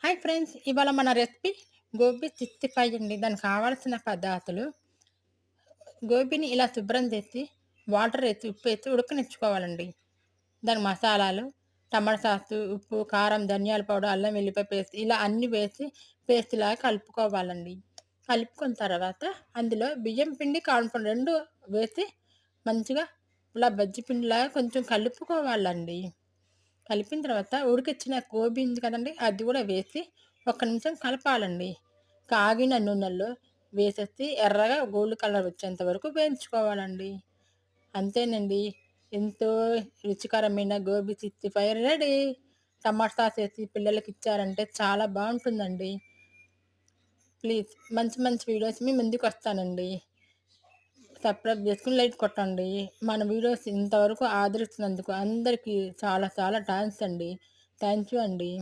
Hi friends! ఇవాళ మన recipe gobi 65 అండి. దానికి కావాల్సిన పదార్థాలు గోబీని ఇలా శుభ్రం చేసి, వాటర్ ఏసి, ఉప్పేసి ఉడకనిచ్చుకోవాలండి. దాని మసాలాలు, టమాటా సాసు, ఉప్పు, కారం, ధనియాల పౌడర్, అల్లం వెల్లిపాయ పేస్ట్ ఇలా అన్నీ వేసి పేస్ట్‌లాగా కలుపుకోవాలండి. కలుపుకున్న తర్వాత అందులో బియ్యం పిండి, కార్న్ ఫ్లోర్ 2 వేసి మంచిగా ఇలా బజ్జీ పిండిలాగా కొంచెం కలుపుకోవాలండి. కలిపిన తర్వాత ఉడికిచ్చిన గోబీ ఉంది కదండీ! అది గూడా వేసి ఒక్క నిమిషం కలపాలండి. కాగిన నూనెలో వేసేసి ఎర్రగా గోల్డ్ కలర్ వచ్చేంత వరకు వేయించుకోవాలండి. అంతేనండి. ఎంతో రుచికరమైన గోబీ 65 రెడీ. టమాటా సాస్ ఏసి పిల్లలకిచ్చారంటే చాలా బావుంటుందండి. ప్లీజ్ మంచి మంచి వీడియోస్ మీ ముందుకొస్తానండి. సబ్స్క్రైబ్ చేసుకొని లైక్ కొట్టండి. మన వీడియోస్ ఇంతవరకు ఆదరిస్తున్నందుకు అందరికీ చాలా చాలా థాంక్స్ అండి. థాంక్ యూ అండి.